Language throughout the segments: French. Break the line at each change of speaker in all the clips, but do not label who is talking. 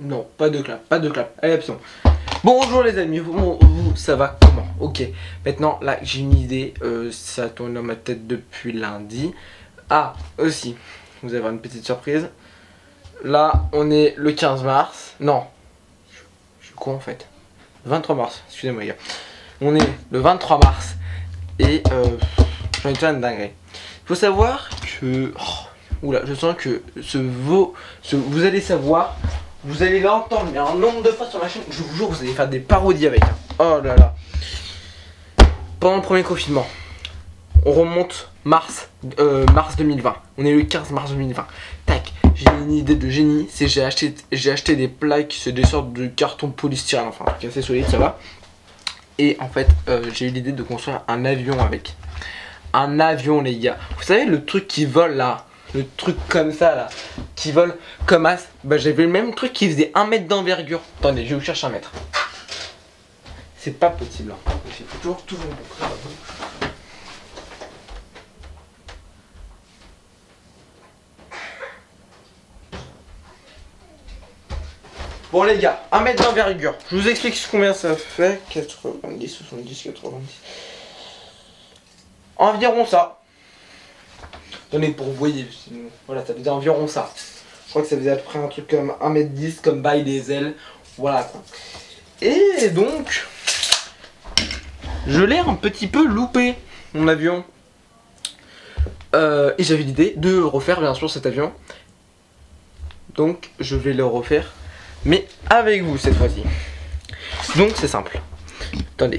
Non, pas de clap, pas de clap. Allez, absent. Bonjour les amis, vous, ça va comment? Ok, maintenant là j'ai une idée, ça tourne dans ma tête depuis lundi. Ah, aussi, vous allez avoir une petite surprise. Là, on est le 15 mars. Non, je suis con en fait. 23 mars, excusez-moi les gars. On est le 23 mars et j'en ai déjà une dinguerie. Faut savoir que... oula, je sens que vous allez savoir, vous allez l'entendre, mais un nombre de fois sur ma chaîne, je vous jure, vous allez faire des parodies avec. Hein. Oh là là. Pendant le premier confinement, on remonte mars 2020. On est le 15 mars 2020. Tac, j'ai une idée de génie, c'est j'ai acheté des plaques, c'est des sortes de carton polystyrène, enfin un truc assez solide, ça va. Et en fait, j'ai eu l'idée de construire un avion avec. Un avion les gars. Vous savez le truc qui vole là, le truc comme ça là, qui vole comme as. Bah j'avais le même truc qui faisait 1 mètre d'envergure. Attendez, je vais vous chercher un mètre. C'est pas possible. Hein. Il faut toujours bon. Bon les gars, 1 mètre d'envergure. Je vous explique combien ça fait. 90, 70, 90. Environ ça. Attendez pour vous voyez. Voilà, ça faisait environ ça. Je crois que ça faisait à peu près un truc comme 1m10 comme bail des ailes. Voilà quoi. Et donc, je l'ai un petit peu loupé, mon avion. Et j'avais l'idée de refaire bien sûr cet avion. Donc je vais le refaire, mais avec vous cette fois-ci. Donc c'est simple. Attendez.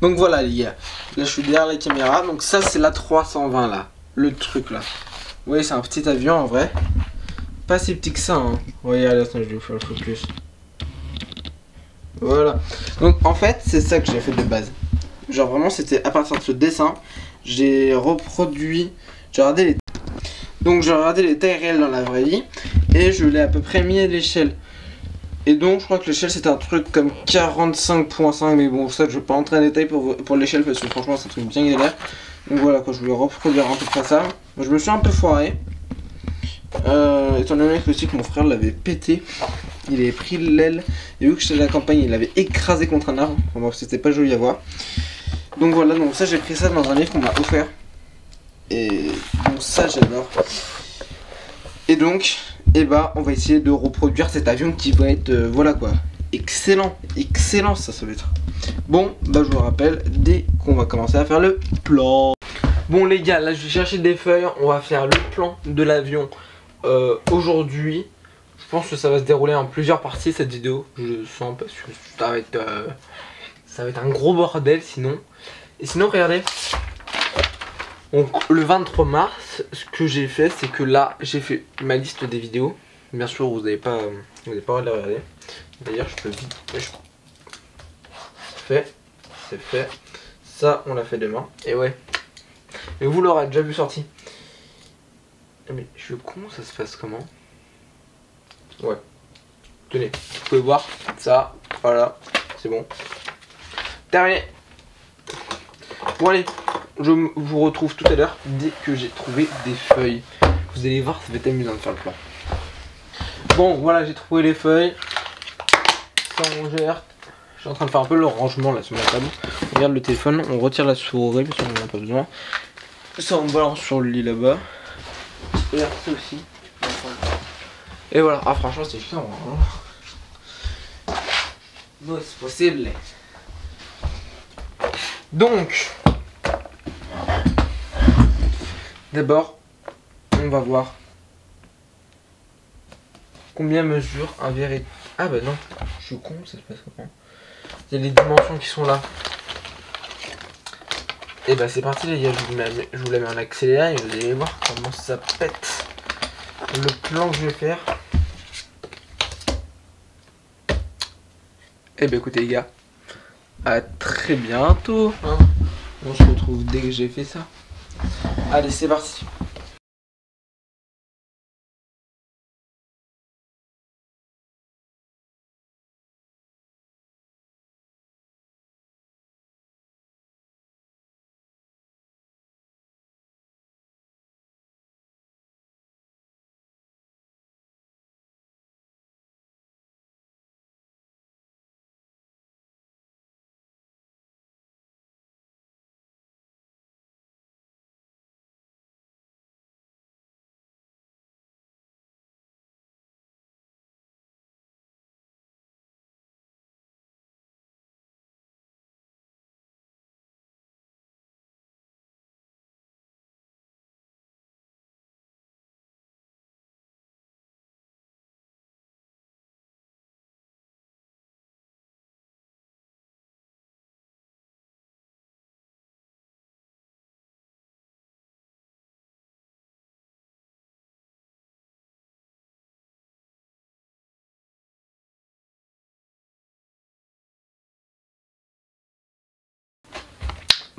Donc voilà les gars. Là je suis derrière la caméra. Donc ça c'est la 320 là. Le truc là. Vous voyez c'est un petit avion en vrai. Pas si petit que ça hein. Regardez, attends, je vais vous faire le focus. Voilà. Donc en fait c'est ça que j'ai fait de base. Genre vraiment c'était à partir de ce dessin. J'ai reproduit. J'ai regardé les. Donc j'ai regardé les tailles réelles dans la vraie vie. Et je l'ai à peu près mis à l'échelle. Et donc je crois que l'échelle c'était un truc comme 45.5. Mais bon ça je vais pas entrer en détail pour l'échelle parce que franchement c'est un truc bien galère. Donc voilà quoi, je voulais reproduire à peu près ça. Je me suis un peu foiré. Étant donné aussi que mon frère l'avait pété. Il avait pris l'aile. Et vu que j'étais à la campagne il l'avait écrasé contre un arbre. Enfin, bon, c'était pas joli à voir. Donc voilà, donc ça j'ai pris ça dans un livre qu'on m'a offert. Et donc ça j'adore. Et donc, eh bah, on va essayer de reproduire cet avion qui va être, voilà quoi, excellent, excellent ça va être. Bon, bah je vous rappelle, dès qu'on va commencer à faire le plan. Bon les gars, là je vais chercher des feuilles, on va faire le plan de l'avion aujourd'hui. Je pense que ça va se dérouler en plusieurs parties cette vidéo, je sens parce que ça va être un gros bordel sinon. Et sinon regardez. Donc le 23 mars, ce que j'ai fait, c'est que là, j'ai fait ma liste des vidéos. Bien sûr, vous n'avez pas le droit de la regarder. D'ailleurs, je peux vite. C'est fait. Ça, on l'a fait demain. Et ouais. Et vous l'aurez déjà vu sorti. Mais je suis con, ça se passe comment? Ouais. Tenez, vous pouvez voir ça. Voilà, c'est bon. Terminé. Bon allez. Je vous retrouve tout à l'heure dès que j'ai trouvé des feuilles. Vous allez voir, ça va être amusant de faire le plan. Bon, voilà, j'ai trouvé les feuilles. Ça, on gère. Je suis en train de faire un peu le rangement là sur ma table. On regarde le téléphone, on retire la souris parce qu'on n'en a pas besoin. Ça, on balance sur le lit là-bas. Regarde ça aussi. Et voilà, ah, franchement, c'est chiant. Hein. Non, c'est possible. Donc. D'abord, on va voir combien mesure un verre. Ah bah non, je suis con, ça se passe comment? Il y a les dimensions qui sont là. Et bah c'est parti les gars, je vous la mets en accéléré et vous allez voir comment ça pète. Le plan que je vais faire. Et bah écoutez les gars, à très bientôt. Hein. On se retrouve dès que j'ai fait ça. Allez, c'est parti.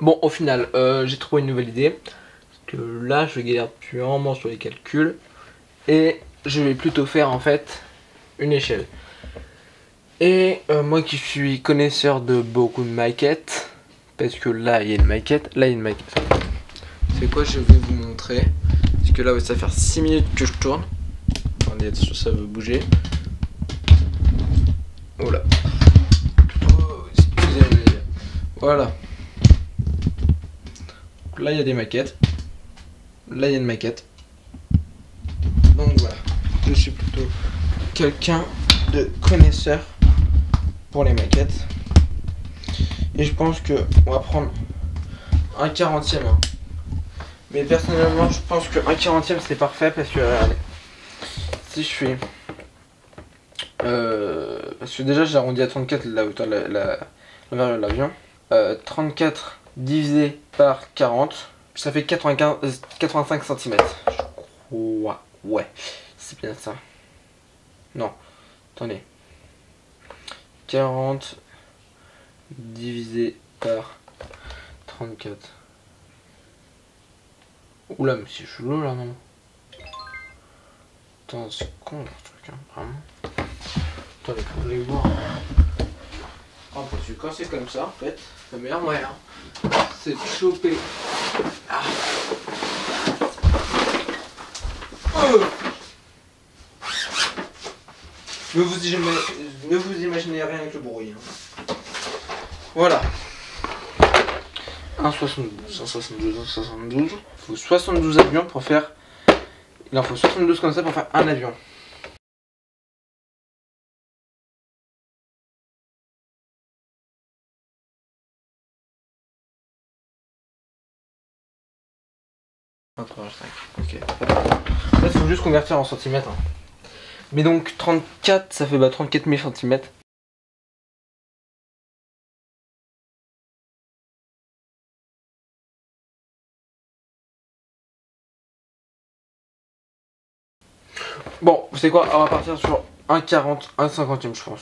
Bon, au final, j'ai trouvé une nouvelle idée. Parce que là, je galère depuis un moment sur les calculs. Et je vais plutôt faire en fait une échelle. Et moi qui suis connaisseur de beaucoup de maquettes, parce que là il y a une maquette, là il y a une maquette. C'est quoi, je vais vous montrer. Parce que là ça va faire 6 minutes que je tourne. Attendez, attention, ça veut bouger. Oh là. Oh, excusez-moi. Voilà. Là il y a des maquettes. Là il y a une maquette. Donc voilà. Je suis plutôt quelqu'un de connaisseur pour les maquettes. Et je pense que on va prendre un 40e. Hein. Mais personnellement, je pense que un 40e c'est parfait parce que regardez, si je fais parce que déjà j'ai arrondi à 34 la hauteur de l'avion. 34 divisé par 40, ça fait 85 cm. Ouais, c'est bien ça. Non, attendez. 40 divisé par 34. Oula, mais c'est chelou là, non? Attends, c'est con leur truc, hein, vraiment. Attendez, vous allez voir. Oh, parce que quand c'est comme ça, en fait, le meilleur moyen, c'est de choper. Ah. Oh. Ne vous imaginez rien avec le bruit. Hein. Voilà. 1,72, 1,72, 1,72. Il faut 72 avions pour faire. Il en faut 72 comme ça pour faire un avion. Ok. Là, il faut juste convertir en centimètres. Hein. Mais donc 34, ça fait 34 000 centimètres. Bon, vous savez quoi, on va partir sur un 40, un 50e je pense.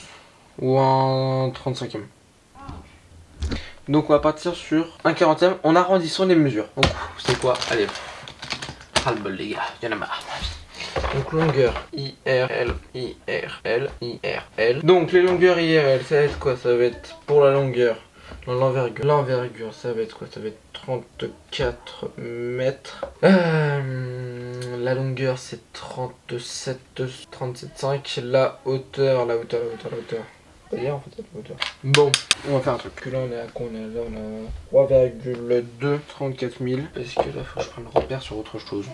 Ou un 35e. Donc on va partir sur un 40e en arrondissant les mesures. Donc vous savez quoi, allez. Ras-le-bol les gars, y'en a marre. Donc longueur IRL, IRL, IRL. Donc les longueurs IRL, ça va être quoi? Ça va être pour la longueur, l'envergure. L'envergure, ça va être quoi? Ça va être 34 mètres. La longueur c'est 37,5. La hauteur. D'ailleurs, en fait, la hauteur. Bon, on va faire un truc. Que là on est à quoi? Là on a 3,2, 34 000. Parce que là faut que je prenne le repère sur autre chose.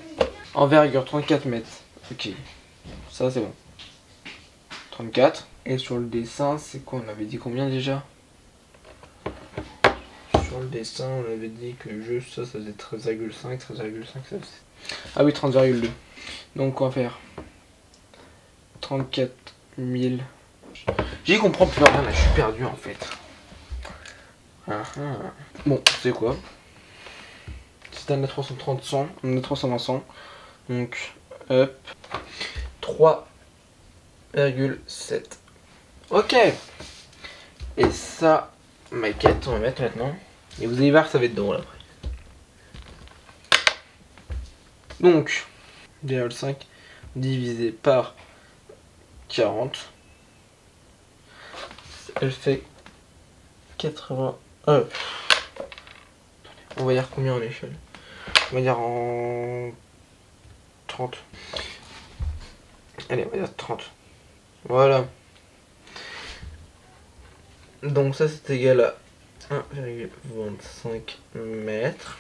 Envergure 34 mètres. Ok, ça c'est bon. 34. Et sur le dessin, c'est quoi? On avait dit combien déjà? Sur le dessin, on avait dit que juste ça faisait 13,5. 13,5 ça faisait... Ah oui, 30,2. Donc on va faire 34 000. J'y comprends plus rien là, je suis perdu en fait. Bon, c'est quoi? C'est un A330 100, un A320 100. Donc, hop. 3,7. Ok. Et ça, maquette, on va mettre maintenant. Et vous allez voir, ça va être drôle après. Donc, 2,5 divisé par 40. Elle fait 80. On va dire combien en échelle? On va dire en 30. Allez, on va dire 30. Voilà. Donc ça c'est égal à 1,25 mètres.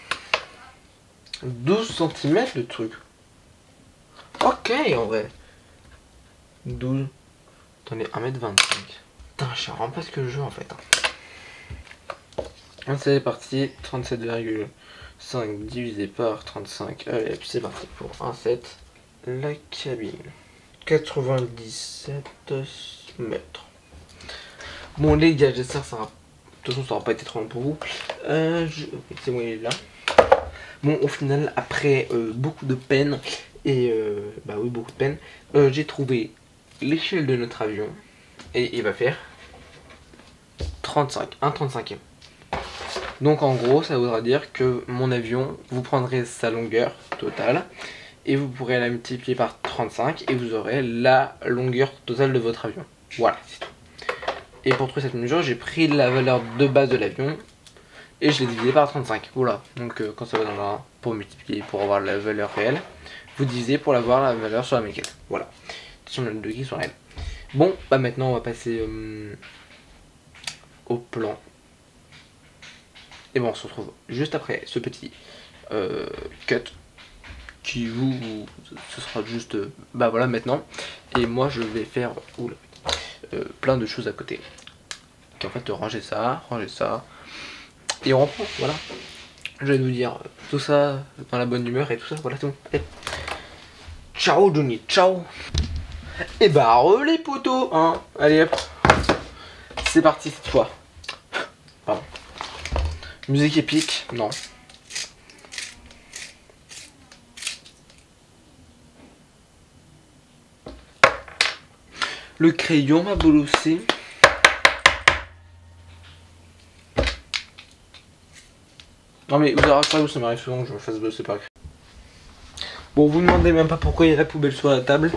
12 cm le truc. Ok en vrai. 12. Attendez, 1,25 m. Putain, je sais vraiment pas ce que je joue en fait. C'est parti, 37,5 divisé par 35. Allez, puis c'est parti pour 1,7. La cabine. 97 mètres. Bon les gars, j'espère que ça va... De toute façon ça aura pas été trop long pour vous. C'est bon, il est là. Bon, au final, après beaucoup de peine, et bah oui, beaucoup de peine, j'ai trouvé l'échelle de notre avion. Et il va faire 35, un 35e. Donc en gros, ça voudra dire que mon avion, vous prendrez sa longueur totale et vous pourrez la multiplier par 35 et vous aurez la longueur totale de votre avion. Voilà, c'est tout. Et pour trouver cette mesure, j'ai pris la valeur de base de l'avion et je l'ai divisé par 35. Voilà, donc quand ça va dans la pour multiplier, pour avoir la valeur réelle, vous divisez pour avoir la valeur sur la maquette. Voilà, sur le deux qui sont réels. Bon, bah maintenant on va passer au plan. Et bon, on se retrouve juste après ce petit cut qui ce sera juste bah voilà maintenant. Et moi je vais faire plein de choses à côté. Et en fait ranger ça et on reprend, voilà. Je vais vous dire tout ça dans la bonne humeur et tout ça, voilà tout. Et ciao Johnny, ciao. Et bah les potos hein. Allez hop, c'est parti cette fois. Pardon. Musique épique, non. Le crayon m'a bolossé. Non mais vous avez pas où ça m'arrive souvent que je me fasse bosser par le crayon. Bon, vous ne demandez même pas pourquoi il y a la poubelle sur la table.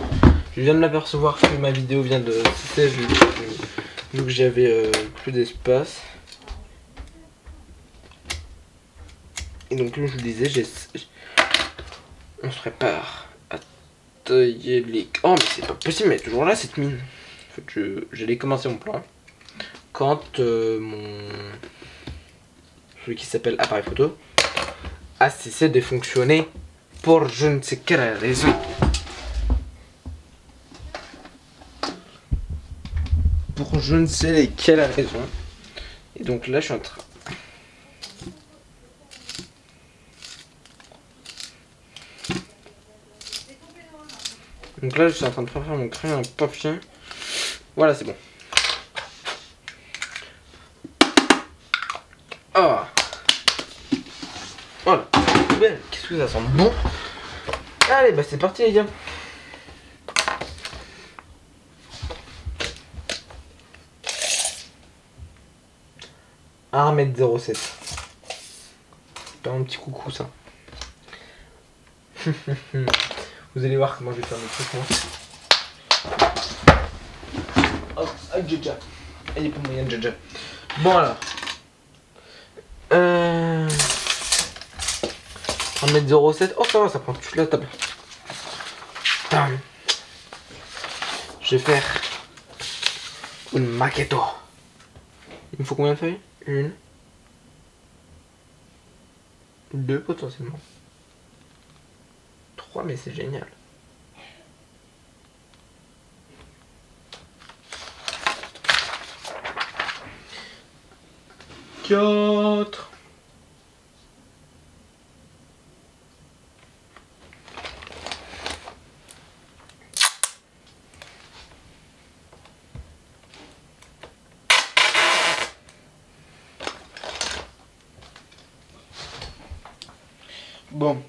Je viens de m'apercevoir que ma vidéo vient de cesser vu que j'avais plus d'espace. Et donc comme je vous le disais, on se prépare à tailler les... Oh mais c'est pas possible, mais elle est toujours là cette mine. En fait, j'allais commencer mon plan quand celui qui s'appelle appareil photo a cessé de fonctionner pour je ne sais quelle raison. Pour je ne sais quelle raison. Et donc là je suis en train... Donc là je suis en train de préparer mon crayon en papier. Voilà, c'est bon. Ah. Voilà, belle. Qu'est-ce que ça sent bon. Allez, bah c'est parti les gars. Un 1m07. C'est pas un petit coucou ça. Vous allez voir comment je vais faire mes trucs moi. Oh, avec Jaja. Elle est pas moyenne Jaja. Bon alors. 1m07. Oh ça va, ça prend toute la table. Bam. Je vais faire une maquette. Il me faut combien de feuilles? Une. Deux potentiellement. 3, mais c'est génial. Quatre. Bon.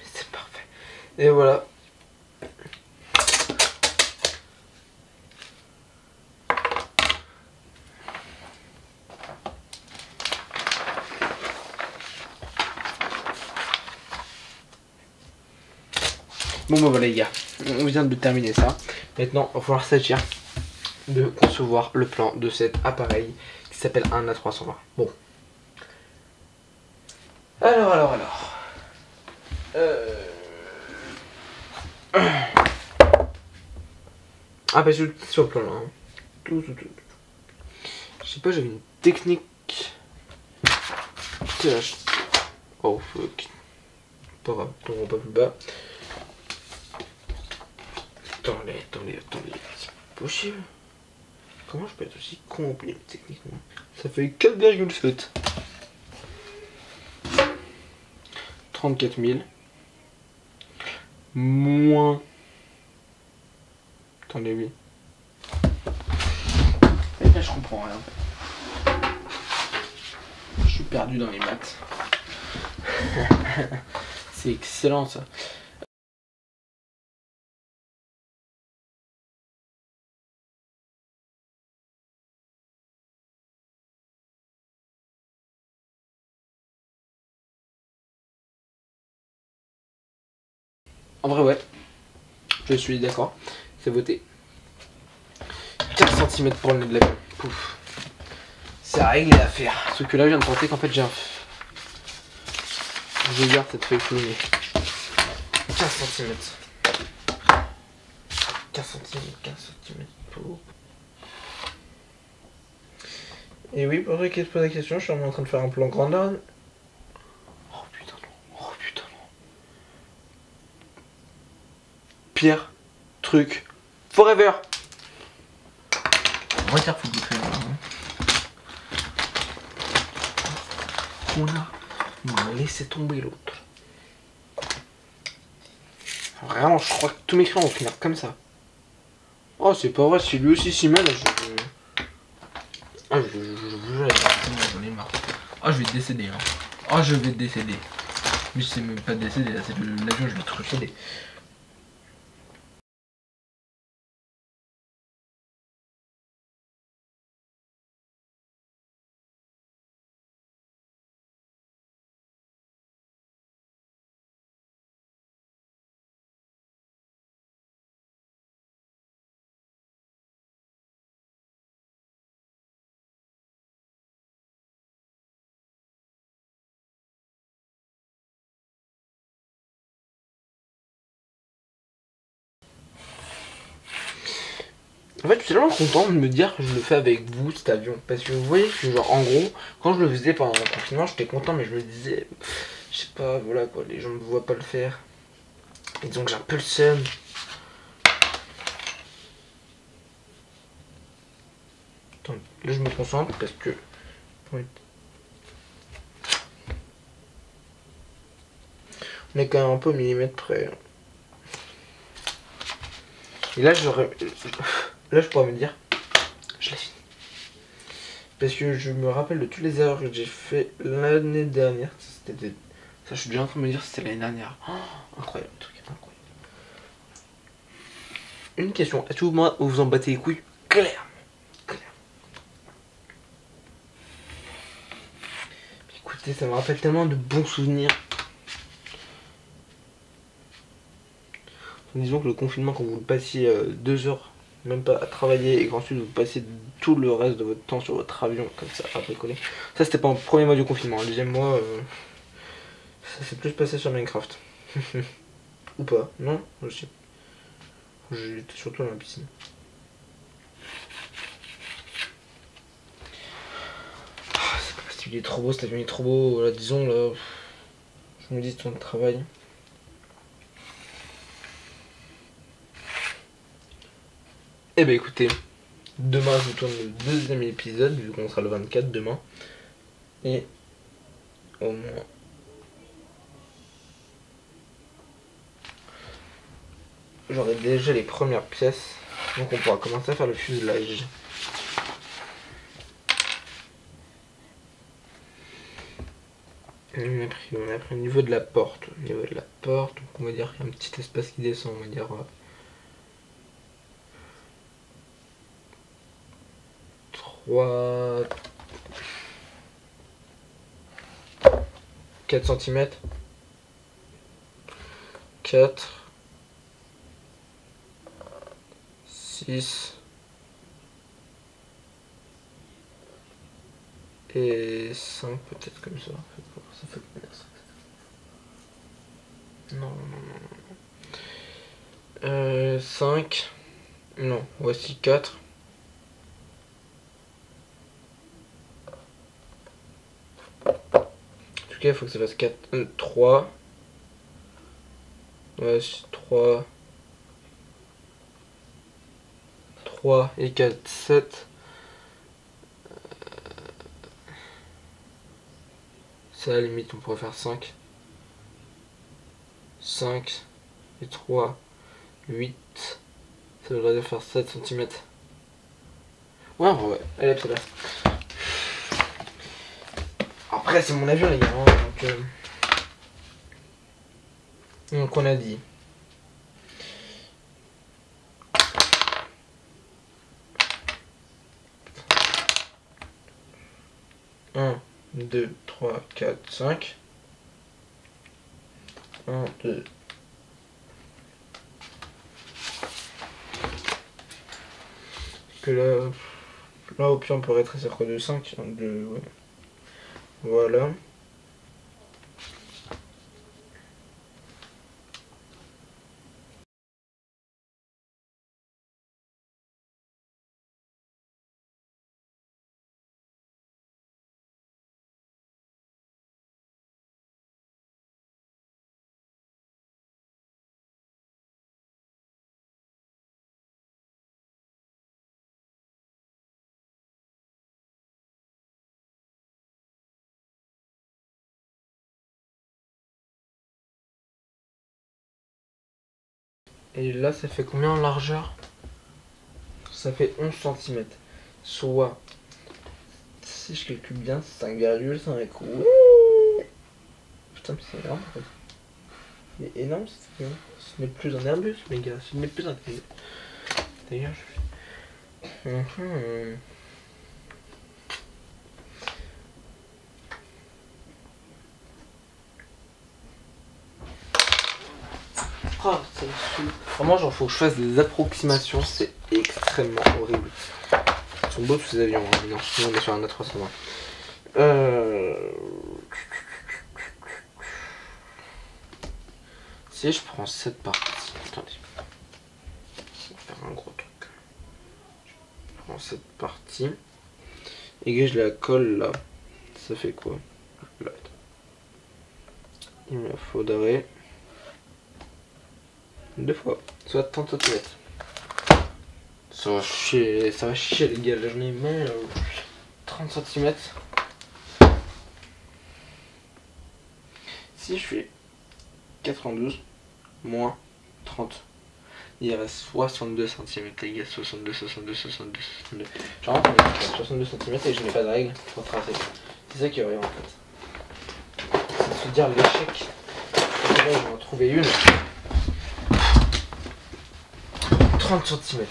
C'est parfait. Et voilà. Bon bah voilà les gars, on vient de terminer ça. Maintenant il va falloir s'agir de concevoir le plan de cet appareil qui s'appelle un A320. Bon. Alors. Ah bah je suis sur le plan là. Hein. Tout. Je sais pas, j'avais une technique tâche. Oh fuck. Pas grave, on va pas plus bas. Attendez, c'est possible. Comment je peux être aussi complet techniquement? Ça fait 4,7. 34 000. Moins. Attendez, oui. Et là, je comprends rien. Je suis perdu dans les maths. C'est excellent ça. En vrai, ouais. Je suis d'accord. C'est voté. 4 cm pour le nez de la pouf. C'est à régler à faire. Ce que là, je viens de penser qu'en fait, j'ai un. Je garde cette feuille sous le nez. 15 cm. 15 cm pour. Et oui, pour ceux qui se posent la question, je suis en train de faire un plan grandeur. Oh putain, non. Oh putain, non. Pire truc forever. On va dire faut que on a laissé tomber l'autre. Vraiment, je crois que tous mes crayons vont finir comme ça. Oh, c'est pas vrai, si lui aussi s'y mêle, je vous jure, j'en ai marre. Oh, je vais décéder. Hein. Oh, je vais décéder. Mais c'est même pas décéder, là, c'est l'avion, je vais tout recéder. En fait, je suis tellement content de me dire que je le fais avec vous, cet avion. Parce que vous voyez que, genre, en gros, quand je le faisais pendant le confinement, j'étais content, mais je me disais, je sais pas, voilà quoi, les gens ne me voient pas le faire. Et donc, j'ai un peu le seum. Attends, là, je me concentre parce que. Oui. On est quand même un peu au millimètre près. Et là, là, je pourrais me dire, je l'ai fini. Parce que je me rappelle de toutes les erreurs que j'ai fait l'année dernière. Ça, je suis déjà en train de me dire que c'était l'année dernière. Oh, incroyable, truc incroyable. Une question, est-ce que vous en battez les couilles? Clairement. Écoutez, ça me rappelle tellement de bons souvenirs. Disons que le confinement, quand vous le passiez 2 heures, même pas à travailler, et qu'ensuite vous passiez tout le reste de votre temps sur votre avion, comme ça, à bricoler. Ça, c'était pas le premier mois du confinement. Le deuxième mois, ça s'est plus passé sur Minecraft. Ou pas, non? Je sais. J'étais surtout dans la piscine. C'est pas possible, il est trop beau, cet avion est trop beau. Là, disons, là, je me dis ton travail. Eh ben écoutez, demain je vous tourne le deuxième épisode, vu qu'on sera le 24 demain. Et au moins... j'aurai déjà les premières pièces, donc on pourra commencer à faire le fuselage. On a pris au niveau de la porte. Au niveau de la porte, donc on va dire qu'il y a un petit espace qui descend, on va dire... 3... 4 cm. 4... 6... et 5 peut-être comme ça. Ça fait combien ça? Non. 5... non, voici 4... cas, il faut que ça fasse 4, 3. Ouais, 3. 3 et 4, 7. Ça, à la limite, on pourrait faire 5. 5 et 3, 8. Ça voudrait dire faire 7 cm. Ouais, ouais, elle est là. Après, c'est mon avion, les gars. Hein, donc, on a dit. Un, 2, 3, 4, 5. 1, 2. Que là au pire on peut rétrécir quoi de 5. 2, ouais. Voilà. Et là ça fait combien en largeur? Ça fait 11 cm. Soit, si je calcule bien, 5,5. Putain, mais c'est énorme en fait. C'est énorme, ce n'est plus un Airbus, mes gars, ce n'est plus un Airbus. D'ailleurs, je fais. Oh, ça me saoule. Vraiment, genre, faut que je fasse des approximations, c'est extrêmement horrible. Ils sont beaux tous ces avions, hein, mais non, sinon on est sur un A320. Si je prends cette partie, attendez, on va faire un gros truc. Je prends cette partie et que je la colle là, ça fait quoi? Là. Il me faudrait 2 fois, soit 30 cm. Ça va chier les gars, là j'en ai mis 30 cm. Si je fais 92 moins 30, il reste 62 cm les gars, 62. Genre 62 cm et je n'ai pas de règle pour tracer. C'est ça qui est horrible en fait. C'est de se dire l'échec. Là je vais en trouver une. 30 cm.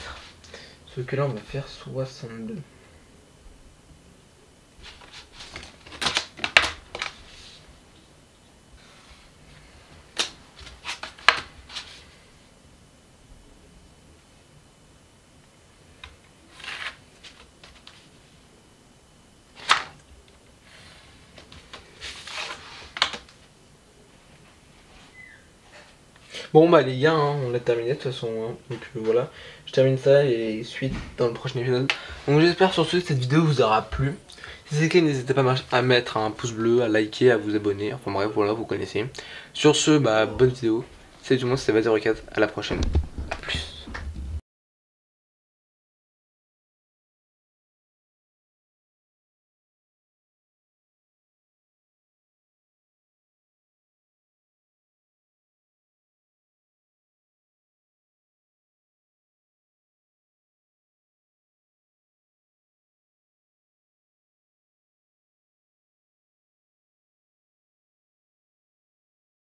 Ce que là on va faire 62. Bon bah les gars, hein, on l'a terminé de toute façon, hein. Donc voilà, je termine ça et suite dans le prochain épisode. Donc j'espère surtout que cette vidéo vous aura plu. Si c'est le cas, n'hésitez pas à mettre un pouce bleu, à liker, à vous abonner, enfin bref voilà, vous connaissez. Sur ce, bah bonne vidéo, salut tout le monde, c'était Vaz04, à la prochaine.